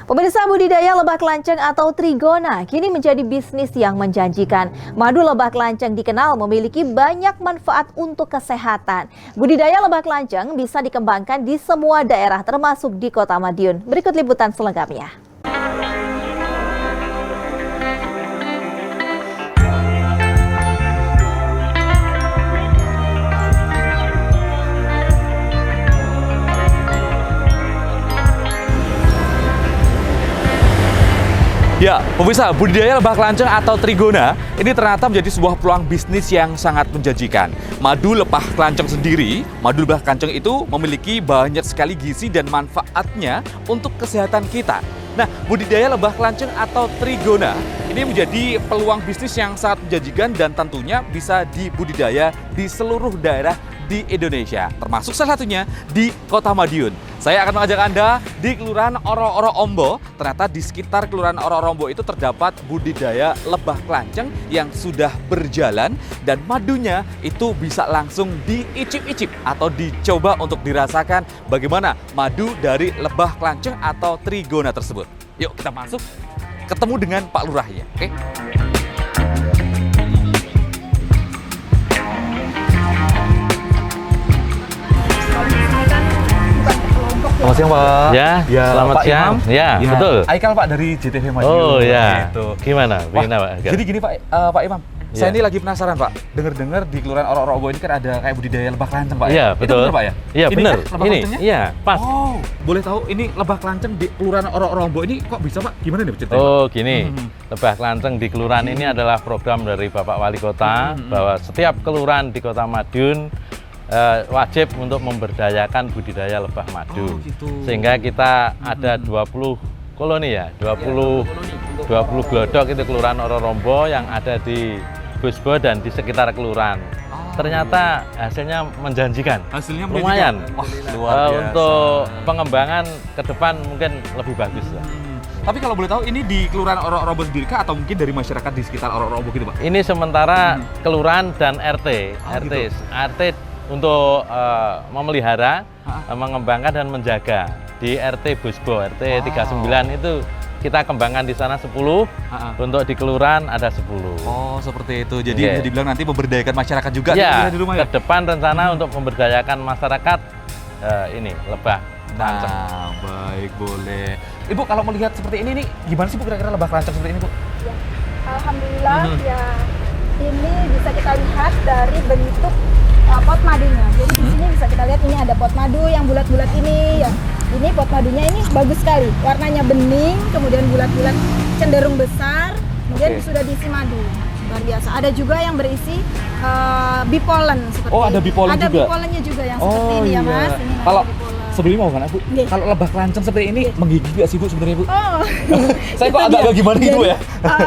Pemirsa, budidaya lebah kelanceng atau trigona kini menjadi bisnis yang menjanjikan. Madu lebah kelanceng dikenal memiliki banyak manfaat untuk kesehatan. Budidaya lebah kelanceng bisa dikembangkan di semua daerah termasuk di Kota Madiun. Berikut liputan selengkapnya. Ya, pemirsa, budidaya lebah kelanceng atau trigona ini ternyata menjadi sebuah peluang bisnis yang sangat menjanjikan. Madu lebah kelanceng sendiri, madu lebah kelanceng itu memiliki banyak sekali gizi dan manfaatnya untuk kesehatan kita. Nah, budidaya lebah kelanceng atau trigona ini menjadi peluang bisnis yang sangat menjanjikan dan tentunya bisa dibudidaya di seluruh daerah di Indonesia, termasuk salah satunya di Kota Madiun. Saya akan mengajak Anda di Kelurahan Oro-Oro Ombo. Ternyata di sekitar Kelurahan Oro-Oro Ombo itu terdapat budidaya lebah kelanceng yang sudah berjalan dan madunya itu bisa langsung diicip-icip atau dicoba untuk dirasakan bagaimana madu dari lebah kelanceng atau trigona tersebut. Yuk kita masuk, ketemu dengan Pak Lurahnya, oke? Selamat siang, Pak. Ya, selamat Pak siang. Imam. Ya, betul. Aikal, Pak, dari JTV Madiun. Oh ya, Gitu. gimana? Wah, Pak? jadi gini, Pak Imam. Saya Ya. ini lagi penasaran, Pak. Dengar-dengar di Kelurahan Oro-Oro Ombo ini kan ada kayak budidaya lebah kelanceng, Pak. Iya, Itu betul. benar, Pak ya? Iya, benar. Kan lebah Ini, kelancengnya? iya, pas. Oh, boleh tahu ini lebah kelanceng di Kelurahan Oro-Oro Ombo ini kok bisa, Pak? Gimana nih ceritanya? Oh, gini. Lebah kelanceng di kelurahan ini adalah program dari Bapak Wali Kota bahwa setiap kelurahan di Kota Madiun wajib untuk memberdayakan budidaya lebah madu. Oh, gitu. Sehingga kita ada 20 koloni ya, 20 glodok itu Kelurahan Oro-Rombo yang ada di Busbo dan di sekitar kelurahan. Ternyata hasilnya menjanjikan. Hasilnya lumayan. Wah, luar biasa. Untuk pengembangan ke depan mungkin lebih bagus lah. Tapi kalau boleh tahu ini di Kelurahan Oro-Oro Ombo sendiri kah atau mungkin dari masyarakat di sekitar Oro-Oro Ombo gitu, Pak? Ini sementara kelurahan dan RT, Oh, RT, gitu. RT untuk memelihara, mengembangkan dan menjaga di RT Busbo, RT 39 itu kita kembangkan di sana 10, untuk di kelurahan ada 10. Oh, seperti itu. Jadi Oke. bisa dibilang nanti memberdayakan masyarakat juga Ya, di rumah ya? ke depan rencana untuk memberdayakan masyarakat ini lebah kelanceng. Nah, baik, boleh. Ibu, kalau melihat seperti ini nih, gimana sih Bu kira-kira lebah kelanceng seperti ini, Bu? Ya, alhamdulillah ya, ini bisa kita lihat dari bentuk pot madunya. Jadi di sini bisa kita lihat ini ada pot madu yang bulat-bulat ini ya. Ini pot madunya ini bagus sekali, warnanya bening, kemudian bulat-bulat cenderung besar, kemudian Oke. sudah diisi madu. Luar biasa. Ada juga yang berisi bipolen seperti Oh, ada ini. bipolen ada juga? bipolennya juga yang seperti ini ya, Mas. Ini Kalau namanya bipolen. sebelumnya mau kan, Bu? Iya. Kalau lebah kelanceng seperti ini menggigit nggak sih, Bu, sebenarnya, Bu? Oh, Saya kok itu agak-agak dia. gimana gitu Jadi, ya?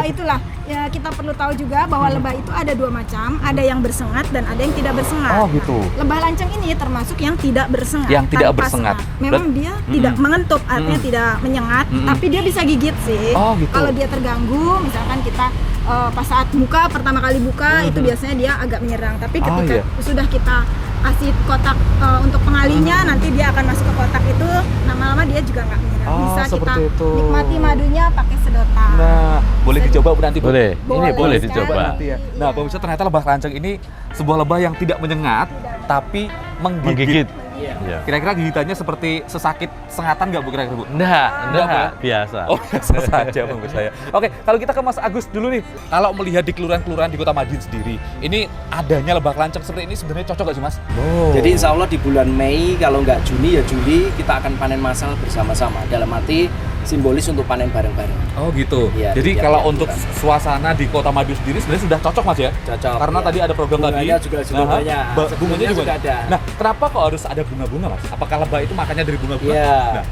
Itulah ya, kita perlu tahu juga bahwa lebah itu ada dua macam, ada yang bersengat dan ada yang tidak bersengat. Oh, gitu. Nah, lebah lanceng ini termasuk yang tidak bersengat. Yang tidak tanpa bersengat. sengat. Memang dia tidak mengentup, artinya tidak menyengat, tapi dia bisa gigit sih. Oh, gitu. Kalau dia terganggu, misalkan kita pas saat buka pertama kali buka itu biasanya dia agak menyerang. Tapi ketika iya. sudah kita kasih kotak untuk pengalinya, nanti dia akan masuk ke kotak itu, lama-lama dia juga nggak menyerang. Oh, Bisa kita seperti itu. nikmati madunya pakai sedotan. Nah, boleh dicoba, Bu, nanti, Bu? Boleh, ini Boleh boleh sekali. dicoba. Nanti ya. Nah, pemirsa, ternyata lebah kelanceng ini sebuah lebah yang tidak menyengat, tapi menggigit. Ya. Kira-kira gigitannya seperti sesakit sengatan nggak, Bu, kira-kira, Bu? Enggak, biasa. Oh, biasa saja, pemirsa ya. Oke, kalau kita ke Mas Agus dulu nih. Kalau melihat di kelurahan-kelurahan di Kota Madiun sendiri, ini adanya lebah kelanceng seperti ini sebenarnya cocok nggak sih, Mas? Oh. Jadi insya Allah di bulan Mei, kalau nggak Juni ya Juli, kita akan panen massal bersama-sama. Dalam arti simbolis untuk panen bareng-bareng. Oh, gitu. Iya, Jadi iya, kalau iya, untuk iya. suasana di Kota Madiun sendiri sebenarnya sudah cocok, Mas ya? Cocok. Karena iya. tadi ada program Bunganya tadi. juga sudah banyak. Bunganya Sebelumnya juga ada. Nah, kenapa kok harus ada bunga-bunga, Mas? Apakah lebah itu makannya dari bunga-bunga? Iya. Nah,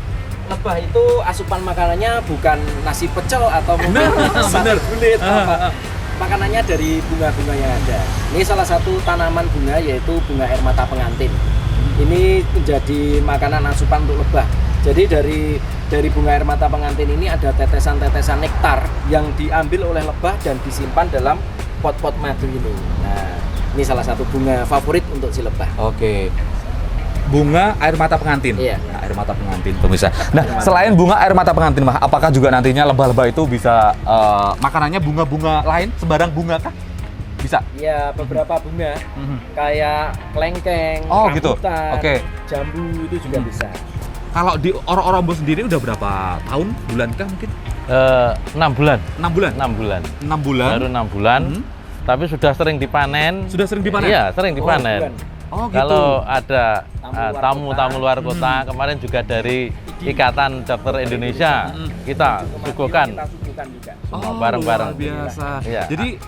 Lebah itu asupan makanannya bukan nasi pecel atau mungkin Bener. sate kulit Ah, apa. ah. Makanannya dari bunga-bunga yang ada. Ini salah satu tanaman bunga yaitu bunga air mata pengantin. Ini menjadi makanan asupan untuk lebah. Jadi dari bunga air mata pengantin ini ada tetesan-tetesan nektar yang diambil oleh lebah dan disimpan dalam pot-pot madu ini. Nah, ini salah satu bunga favorit untuk si lebah. Oke. bunga air mata pengantin. Iya. Nah, air mata pengantin pemirsa. Nah, selain bunga air mata pengantin, Mah, apakah juga nantinya lebah-lebah itu bisa makanannya bunga-bunga lain, sembarang bunga kah? Bisa. Ya, beberapa bunga kayak kelengkeng, Oh, gitu. rambutan, Oke. jambu itu juga bisa. Kalau di Oro-Rombo sendiri udah berapa tahun? Bulan kah mungkin? 6 bulan. 6 bulan. 6 bulan. 6 bulan. Baru 6 bulan. Tapi sudah sering dipanen. Sudah sering dipanen? Iya, sering dipanen. Oh, gitu. Kalau ada Tamu tamu luar kota, kemarin juga dari Ikatan Dokter Indonesia, kita suguhkan Kita suguhkan juga. semua bareng-bareng. luar biasa. Iya.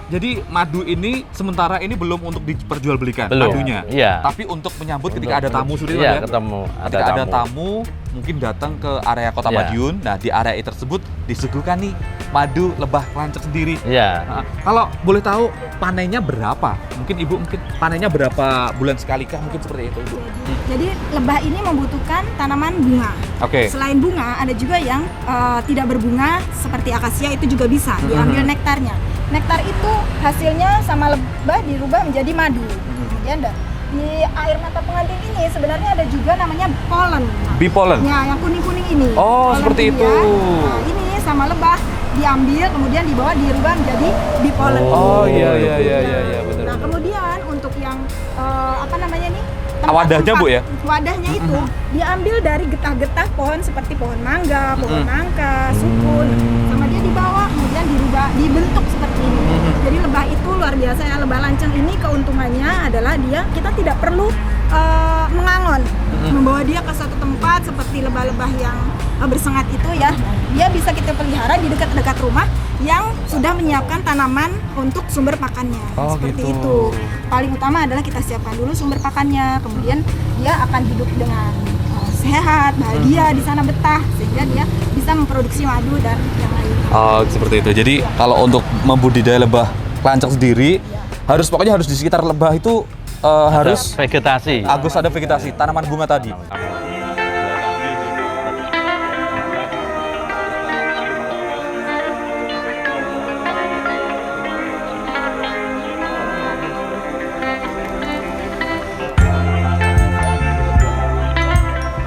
Jadi madu ini sementara ini belum untuk diperjualbelikan Belum. madunya. Iya. Tapi untuk menyambut ketika ada tamu sudah Iya, ya. ketemu Ketika ada tamu mungkin datang ke area Kota Iya. Madiun. Nah, di area tersebut disuguhkan nih madu lebah kelanceng sendiri. Iya. Nah, kalau boleh tahu panennya berapa? Mungkin Ibu panennya berapa bulan sekali kah? Mungkin seperti itu, Ibu. Jadi lebah ini membutuhkan tanaman bunga. Oke. Selain bunga, ada juga yang tidak berbunga seperti akasia, itu juga bisa diambil nektarnya. Nektar itu hasilnya sama lebah dirubah menjadi madu. Kemudian di air mata pengantin ini sebenarnya ada juga namanya pollen. Bipollen. Ya, yang kuning-kuning ini. Oh, Pollen seperti dia. itu. Nah, ini sama lebah diambil kemudian dibawa dirubah menjadi bipollen. Oh, iya benar. Nah, kemudian untuk yang apa namanya nih? Wadahnya, Bu, ya? Wadahnya itu diambil dari getah-getah pohon seperti pohon mangga, pohon nangka, sukun, sama dia dibawa kemudian dirubah, dibentuk seperti ini. Jadi lebah itu luar biasa ya. Lebah lanceng ini keuntungannya adalah kita tidak perlu mengangon, membawa dia ke suatu tempat seperti lebah-lebah yang bersengat itu ya. Dia bisa kita pelihara di dekat-dekat rumah yang sudah menyiapkan tanaman untuk sumber pakannya. Oh, Seperti gitu. itu. Paling utama adalah kita siapkan dulu sumber pakannya, kemudian dia akan hidup dengan sehat, bahagia di sana betah, sehingga dia bisa memproduksi madu dan yang lain. Oh, seperti itu. Jadi kalau untuk membudidaya lebah kelanceng sendiri pokoknya harus di sekitar lebah itu harus vegetasi. ada vegetasi, tanaman bunga tadi.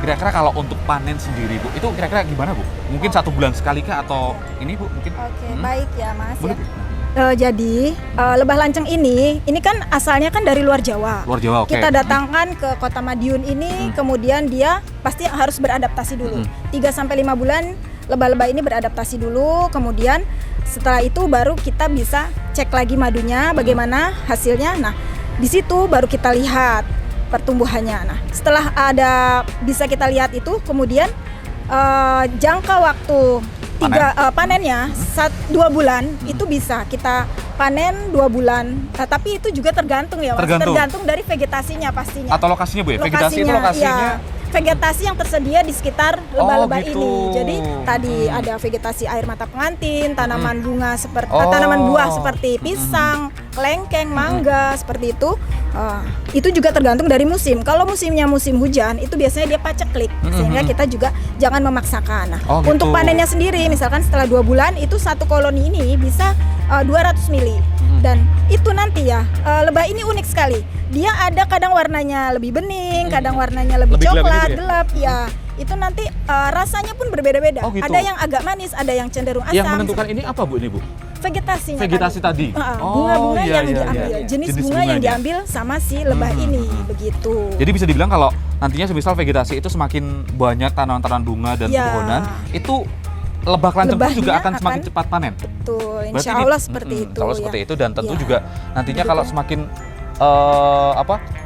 Kira-kira kalau untuk panen sendiri, Bu, itu kira-kira gimana, Bu? Mungkin 1 bulan sekali kah atau ini, Bu? Mungkin? Oke, baik ya Mas. Boleh, Bu? Jadi lebah lanceng ini kan asalnya kan dari luar Jawa. Luar Jawa, oke. Kita datangkan ke Kota Madiun ini, kemudian dia pasti harus beradaptasi dulu. 3-5 bulan lebah-lebah ini beradaptasi dulu, kemudian setelah itu baru kita bisa cek lagi madunya, bagaimana hasilnya. Nah, di situ baru kita lihat pertumbuhannya. Nah, setelah bisa kita lihat itu, kemudian jangka waktu panennya 2 bulan itu bisa kita panen 2 bulan. Tapi itu juga tergantung ya, Mas. Tergantung dari vegetasinya pastinya. Atau lokasinya, Bu, ya? Vegetasi itu lokasinya? Ya, vegetasi yang tersedia di sekitar lebah-lebah gitu. ini. Jadi tadi ada vegetasi air mata pengantin, tanaman bunga seperti tanaman buah seperti pisang, kelengkeng, mangga seperti itu. Itu juga tergantung dari musim. Kalau musimnya musim hujan, itu biasanya dia paceklik, sehingga kita juga jangan memaksakan. Nah, gitu. untuk panennya sendiri, misalkan setelah 2 bulan itu satu koloni ini bisa 200 mili. Dan itu nanti ya, lebah ini unik sekali. Dia ada kadang warnanya lebih bening, kadang warnanya lebih coklat, gelap ya. Itu nanti rasanya pun berbeda-beda. Oh, gitu. Ada yang agak manis, ada yang cenderung asam. Yang menentukan ini apa, Bu, ini, Bu? Vegetasinya Vegetasi tadi. Bunga-bunga iya, yang iya, diambil, iya. jenis bunga bunganya. yang diambil sama si lebah ini, begitu. Jadi bisa dibilang kalau nantinya semisal vegetasi itu semakin banyak tanaman-tanaman bunga dan Ya. pepohonan, itu lebah kelanceng itu juga Lebahnya akan semakin akan- cepat panen. Betul, Berarti insya Allah seperti itu. Insya Allah seperti ya. itu, dan tentu Ya. juga nantinya kalau semakin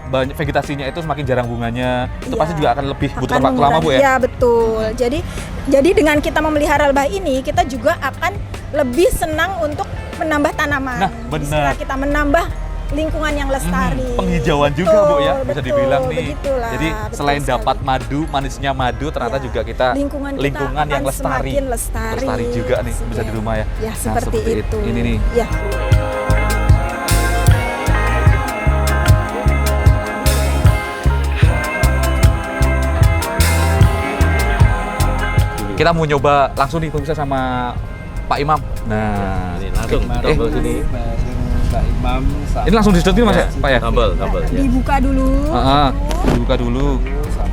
banyak vegetasinya itu semakin jarang bunganya, itu Iya. pasti juga akan lebih butuh Akan waktu lama, Bu, ya? Ya betul. Jadi dengan kita memelihara lebah ini, kita juga akan lebih senang untuk menambah tanaman. Nah, benar. Istilah kita menambah lingkungan yang lestari. Penghijauan juga, Bu, ya, bisa Betul, dibilang nih. begitulah, Jadi betul selain sekali. dapat madu, manisnya madu, ternyata Ya, juga kita lingkungan yang akan lestari. semakin lestari juga nih, bisa di rumah ya. Ya, Nah, seperti itu. Ini nih. Ya. Kita mau nyoba langsung nih pemirsa sama Pak Imam. Nah, Ini langsung tombol sini. Mbak Imam ini langsung disedotin, Mas, ya, Pak, ya? Tombol. Dibuka dulu. Dibuka dulu. sama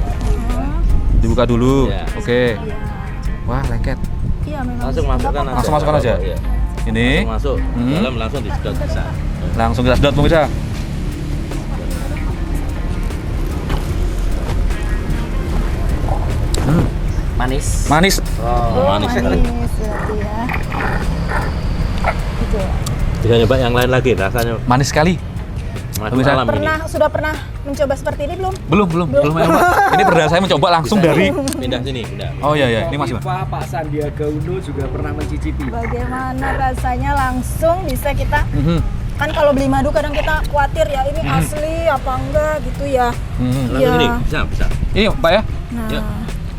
Dibuka dulu. Iya. Oke. Iya. Wah, lengket. Iya memang. Langsung bisa. masukkan Nggak apa-apa. Langsung masukkan aja? Iya. Ini Langsung masuk, dalam langsung disedot bisa. langsung kita sedot pemirsa. Manis. Manis. Oh, manis sekali. Manis berarti ya. Gitu. Bisa nyoba yang lain lagi, rasanya Manis sekali. madu Bisa. alam ini. Sudah pernah mencoba seperti ini belum? Belum. Ini perdana saya mencoba langsung dari. Pindah sini, pindah. Oh iya, ini masih. Kofifa, Pak Sandiaga Uno juga pernah mencicipi. Bagaimana rasanya langsung bisa kita Mhm. kan kalau beli madu kadang kita khawatir ya ini asli apa enggak gitu ya. Mhm. Langsung Iya. ini, bisa. Ini Pak ya. Nah, Ya.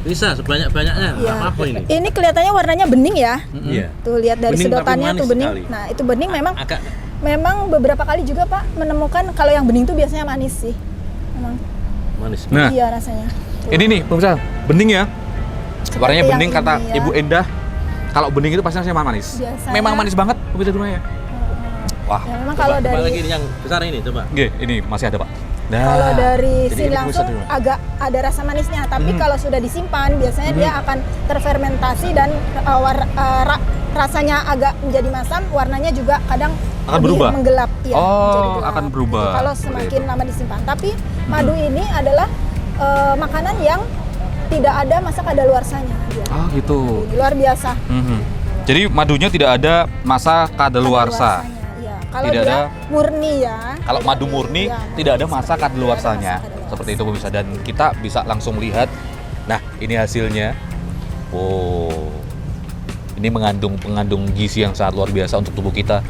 Bisa sebanyak-banyaknya, iya. apa ini? Ini kelihatannya warnanya bening ya. Iya. Tuh lihat dari Bening tapi sedotannya manis tuh bening. sekali. Nah, itu bening Agak memang beberapa kali juga Pak menemukan kalau yang bening tuh biasanya manis sih. Memang. manis. Nah, Iya rasanya. Tuh. ini nih pemirsa, bening ya. Warnanya yang bening kata ini ya. Ibu Endah. Kalau bening itu pasti rasanya manis. Biasanya- Memang manis banget pemirsa di rumah ya. Wah. Ya memang Coba, kalau coba lagi dari yang besar ini, coba. Oke, ini masih ada Pak. Nah, kalau dari jadi sini ini langsung bisa dulu. agak ada rasa manisnya, tapi Hmm. kalau sudah disimpan biasanya dia akan terfermentasi dan rasanya agak menjadi masam, warnanya juga kadang Akan lebih berubah? menggelap. Iya, Oh, menjadi gelap. akan berubah. Kalau Seperti semakin itu. lama disimpan. Tapi madu ini adalah makanan yang tidak ada masa kadaluarsanya. Dia. Oh gitu. Luar biasa. Mhm. Jadi madunya tidak ada masa kadaluarsa. Kadaluarsanya, iya. Kalau Tidak dia ada- murni ya. Kalau madu murni Iya, tidak ada masa tidak ada kadaluarsanya. masa kadaluarsa. Seperti itu pemirsa, dan kita bisa langsung melihat. Nah, ini hasilnya. Oh. Ini mengandung gizi yang sangat luar biasa untuk tubuh kita.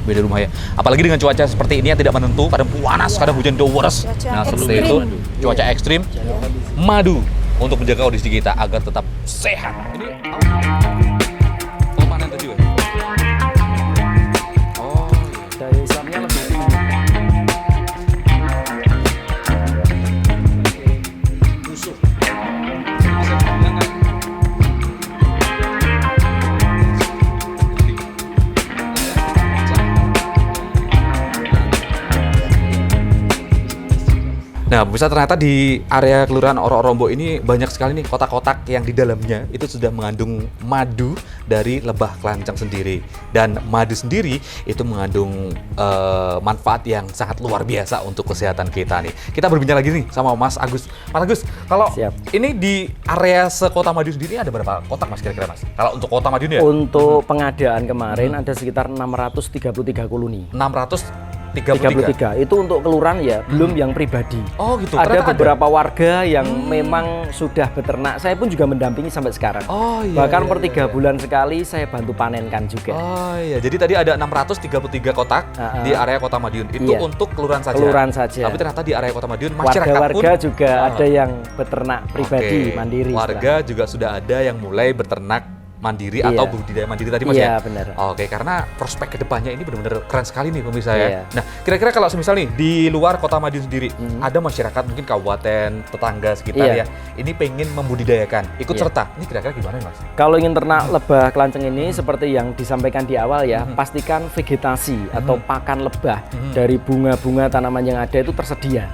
Beda rumah ya. Apalagi dengan cuaca seperti ini yang tidak menentu, kadang panas, Iya. kadang hujan deras. Cuaca Nah, seperti ekstrim. itu, cuaca ekstrim. Iya. Madu untuk menjaga kondisi kita agar tetap sehat. Ini panen tadi, Weh? Oh, iya. Daya hisapnya lebih tinggi. Busuk. Bisa dibilang kan? Nah, bisa ternyata di area Kelurahan Oro-Rombo ini banyak sekali nih kotak-kotak yang di dalamnya itu sudah mengandung madu dari lebah kelanceng sendiri. Dan madu sendiri itu mengandung manfaat yang sangat luar biasa untuk kesehatan kita nih. Kita berbincang lagi nih sama Mas Agus. Mas Agus, kalau Siap. ini di area sekota Madiun sendiri ada berapa kotak Mas kira-kira Mas? Kalau untuk kota Madiun ya? Untuk pengadaan kemarin ada sekitar 633 koloni. 633. Itu untuk kelurahan ya, belum yang pribadi. Oh gitu. Ada ternyata beberapa warga yang memang sudah beternak. Saya pun juga mendampingi sampai sekarang. Oh iya. Bahkan iya, per iya, 3 iya. bulan sekali saya bantu panenkan juga. Oh iya, jadi tadi ada 633 kotak di area Kota Madiun. Itu Iya. untuk kelurahan saja. Kelurahan saja. Tapi ternyata di area Kota Madiun masyarakat Warga-warga pun juga ada yang beternak pribadi, Oke. mandiri. Warga juga sudah ada yang mulai beternak mandiri Iya. atau budidaya mandiri tadi Mas ya? Iya, benar. Oke, karena prospek kedepannya ini benar-benar keren sekali nih pemirsa ya. Iya. Nah, kira-kira kalau misal nih di luar Kota Madiun sendiri ada masyarakat mungkin kabupaten tetangga sekitar Iya. ya, ini pengen membudidayakan, ikut Iya. serta. Ini kira-kira gimana Mas? Kalau ingin ternak lebah kelanceng ini seperti yang disampaikan di awal ya, pastikan vegetasi atau pakan lebah dari bunga-bunga tanaman yang ada itu tersedia.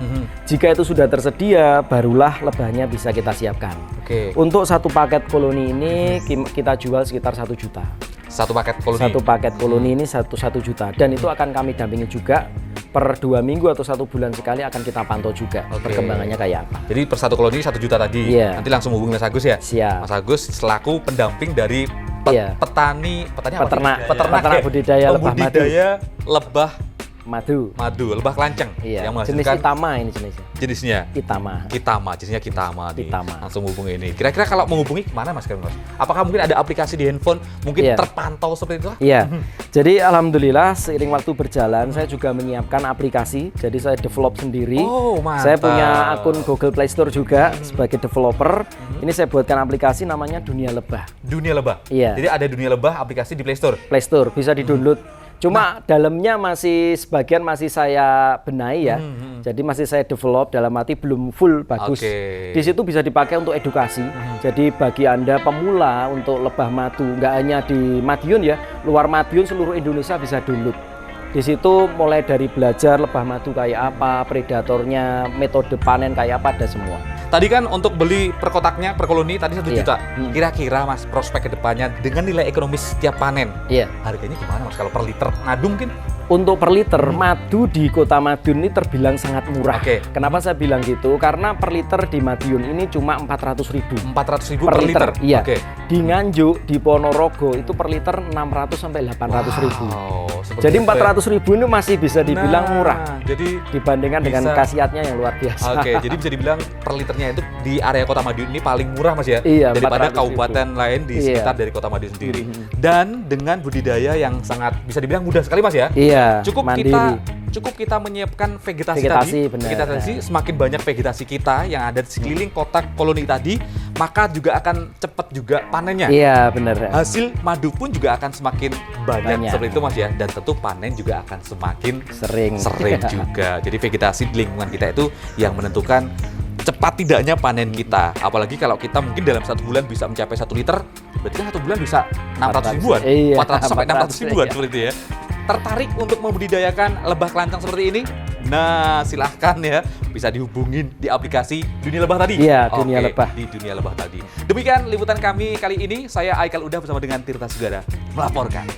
Jika itu sudah tersedia, barulah lebahnya bisa kita siapkan. Oke. Untuk satu paket koloni ini kita jual sekitar 1 juta. Satu paket koloni. Satu paket koloni ini 1 juta, dan itu akan kami dampingi juga per 2 minggu atau 1 bulan sekali akan kita pantau juga Oke. perkembangannya kayak apa. Jadi per satu koloni 1 juta tadi. Iya. Nanti langsung hubungi Mas Agus ya. Siap. Mas Agus selaku pendamping dari Iya. petani apa Peternak tadi? Peternak budidaya lebah madu. pembudidaya lebah Madu. lebah kelanceng Iya. yang Jenis menghasilkan Itama ini jenisnya. jenisnya Itama. jenisnya Kitama nih. Kitama. Langsung hubungi ini. Kira-kira kalau menghubungi kemana Mas Mas? Apakah mungkin ada aplikasi di handphone mungkin Iya. terpantau seperti itu? Iya. Jadi alhamdulillah seiring waktu berjalan saya juga menyiapkan aplikasi. Jadi saya develop sendiri. Oh, mantap. Saya punya akun Google Play Store juga sebagai developer. Ini saya buatkan aplikasi namanya Dunia Lebah. Dunia Lebah. Iya. Jadi ada Dunia Lebah aplikasi di Play Store. Play Store bisa di-download. Cuma dalamnya masih sebagian masih saya benahi ya. Jadi masih saya develop dalam arti belum full bagus. Oke. Di situ bisa dipakai untuk edukasi. Jadi bagi Anda pemula untuk lebah madu, nggak hanya di Madiun ya, luar Madiun seluruh Indonesia bisa download. Di situ mulai dari belajar lebah madu kayak apa, predatornya, metode panen kayak apa, ada semua. Tadi kan untuk beli per kotaknya, per koloni tadi 1 Iya. juta. Kira-kira Mas prospek kedepannya dengan nilai ekonomis setiap panen, Iya. harganya gimana Mas kalau per liter madu mungkin? Untuk per liter madu di Kota Madiun ini terbilang sangat murah. Oke. Kenapa saya bilang gitu? Karena per liter di Madiun ini cuma 400.000 400.000 per liter. Iya. Oke. Di Nganjuk, di Ponorogo itu per liter 600 sampai 800.000. Wow, seperti Jadi itu ya. 400.000 ini masih bisa dibilang Nah, murah Jadi dibandingkan dengan bisa- khasiatnya yang luar biasa. Oke, jadi bisa dibilang per liternya itu di area Kota Madiun ini paling murah Mas ya? Iya, Daripada 400.000. kabupaten lain di Iya. sekitar dari Kota Madiun sendiri. Dan dengan budidaya yang sangat bisa dibilang mudah sekali Mas ya? Iya, Cukup kita menyiapkan vegetasi tadi. Benar. Vegetasi, semakin banyak vegetasi kita yang ada di sekeliling kotak koloni tadi, maka juga akan cepat juga panennya. Iya, benar. Hasil madu pun juga akan semakin banyak, Banyak. seperti itu Mas ya. Dan tentu panen juga akan semakin Sering. sering juga. Jadi vegetasi di lingkungan kita itu yang menentukan cepat tidaknya panen kita. Apalagi kalau kita mungkin dalam 1 bulan bisa mencapai 1 liter, berarti kan 1 bulan bisa 600 ribuan, Iya, 400 sampai 600 ribuan iya. seperti itu ya. Tertarik untuk membudidayakan lebah kelancang seperti ini? Nah, silahkan ya, bisa dihubungin di aplikasi Dunia Lebah tadi. Iya, Dunia Oke, Lebah. di Dunia Lebah tadi. Demikian liputan kami kali ini. Saya Aikal Udah bersama dengan Tirta Sugara melaporkan.